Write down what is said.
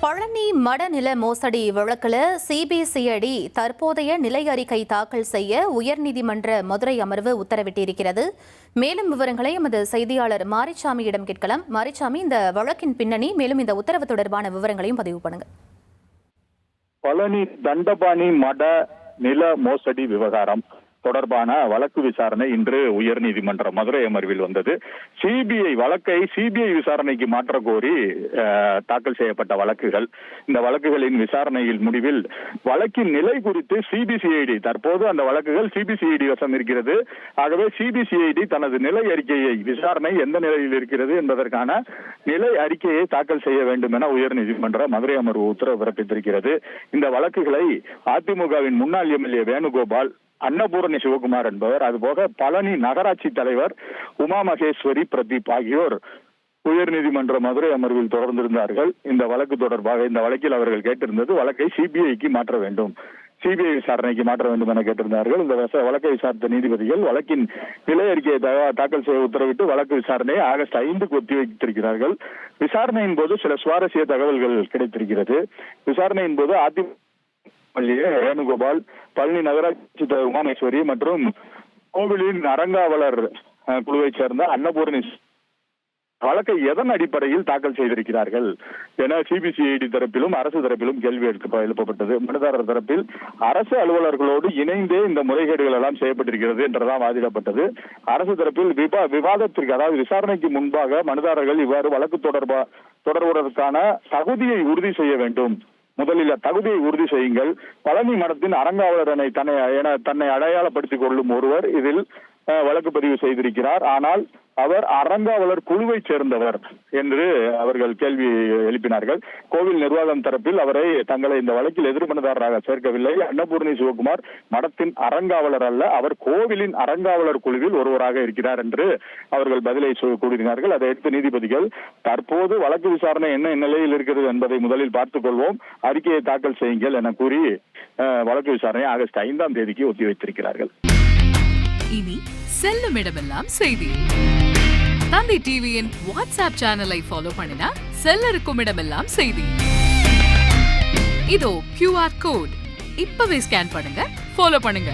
பழனி மடநில மோசடி வழக்கில் சிபிசிஐடி தற்போதைய நிலை அறிக்கை தாக்கல் செய்ய உயர்நீதிமன்ற மதுரை அமர்வு உத்தரவிட்டிருக்கிறது. மேலும் விவரங்களை எமது செய்தியாளர் மாரிச்சாமியிடம் கேட்கலாம். மாரிச்சாமி, இந்த வழக்கின் பின்னணி மேலும் இந்த உத்தரவு தொடர்பான விவரங்களையும் பதிவு பண்ணுங்க. பழனி தண்டபாணி மட நில மோசடி விவகாரம் தொடர்பான வழக்கு விசாரணை இன்று உயர்நீதிமன்ற மதுரை அமர்வில் வந்தது. சிபிஐ விசாரணைக்கு மாற்ற கோரி தாக்கல் செய்யப்பட்ட வழக்குகள். இந்த வழக்குகளின் விசாரணையில் முடிவில் வழக்கின் நிலை குறித்து சிபிசிஐடி, தற்போது அந்த வழக்குகள் சிபிசிஐடி வசம் இருக்கிறது. ஆகவே சிபிசிஐடி தனது நிலை அறிக்கையை, விசாரணை எந்த நிலையில் இருக்கிறது என்பதற்கான நிலை அறிக்கையை தாக்கல் செய்ய வேண்டும் என உயர்நீதிமன்ற மதுரை அமர்வு உத்தரவு பிறப்பித்திருக்கிறது. இந்த வழக்குகளை அதிமுகவின் முன்னாள் எம்எல்ஏ வேணுகோபால், அன்னபூரணி சிவகுமார் என்பவர், அதுபோக பழனி நகராட்சி தலைவர் உமா மகேஸ்வரி பிரதீப் ஆகியோர் உயர்நீதிமன்ற மதுரை அமர்வில் தொடர்ந்திருந்தார்கள். இந்த வழக்கு தொடர்பாக இந்த வழக்கில் அவர்கள் கேட்டிருந்தது வழக்கை சிபிஐக்கு மாற்ற வேண்டும், சிபிஐ விசாரணைக்கு மாற்ற வேண்டும் என கேட்டிருந்தார்கள். இந்த வழக்கை விசாரித்த நீதிபதிகள் வழக்கின் நிலை அறிக்கையை தாக்கல் செய்ய உத்தரவிட்டு வழக்கு விசாரணையை ஆகஸ்ட் 5க்கு ஒத்திவைத்திருக்கிறார்கள். விசாரணையின் போது சில சுவாரஸ்ய தகவல்கள் கிடைத்திருக்கிறது. விசாரணையின் போது அதிமுக வேணுகோபால், பழனி நகராட்சி தலைவர் உமாமேஸ்வரி மற்றும் கோவிலின் அறங்காவலர் குழுவைச் சேர்ந்த அன்னபூரணி வழக்கை எதன் அடிப்படையில் தாக்கல் செய்திருக்கிறார்கள் என சிபிசிஐடி தரப்பிலும் அரசு தரப்பிலும் கேள்வி எழுப்பப்பட்டது. மனுதாரர் தரப்பில் அரசு அலுவலர்களோடு இணைந்தே இந்த முறைகேடுகள் எல்லாம் செய்யப்பட்டிருக்கிறது என்றுதான் வாதிடப்பட்டது. அரசு தரப்பில் விவாதத்திற்கு, அதாவது விசாரணைக்கு முன்பாக மனுதாரர்கள் இவ்வாறு வழக்கு தொடர்வதற்கான தகுதியை உறுதி செய்ய வேண்டும், முதலில் தகுதியை உறுதி செய்யுங்கள், பழனி மடத்தின் அறங்காவலர் தன்னை அடையாளப்படுத்திக் கொள்ளும் ஒருவர் இதில் வழக்கு பதிவு செய்திருக்கிறார், ஆனால் அவர் அறங்காவலர் குழுவை சேர்ந்தவர் என்று அவர்கள் கேள்வி எழுப்பினார்கள். கோவில் நிர்வாகம் தரப்பில் அவரை தங்களை இந்த வழக்கில் எதிர்மனுதாரராக சேர்க்கவில்லை. அன்னபூரணி சிவகுமார் மடத்தின் அறங்காவலர் அல்ல, அவர் கோவிலின் அறங்காவலர் குழுவில் ஒருவராக இருக்கிறார் என்று அவர்கள் பதிலை கூறினார்கள். அதையடுத்து நீதிபதிகள் தற்போது வழக்கு விசாரணை என்ன நிலையில் இருக்கிறது என்பதை முதலில் பார்த்துக் கொள்வோம், அறிக்கையை தாக்கல் செய்யுங்கள் என கூறி வழக்கு விசாரணை ஆகஸ்ட் 5ஆம் தேதிக்கு ஒத்திவைத்திருக்கிறார்கள். இனி செல்லும் இடமெல்லாம் செய்தி. தந்தை டிவியின் வாட்ஸ்அப் சேனலை ஃபாலோ பண்ணினா செல்ல இருக்கும் இடமெல்லாம் செய்தி. இதோ QR கோட், இப்பவே ஸ்கேன் பண்ணுங்க, ஃபாலோ பண்ணுங்க.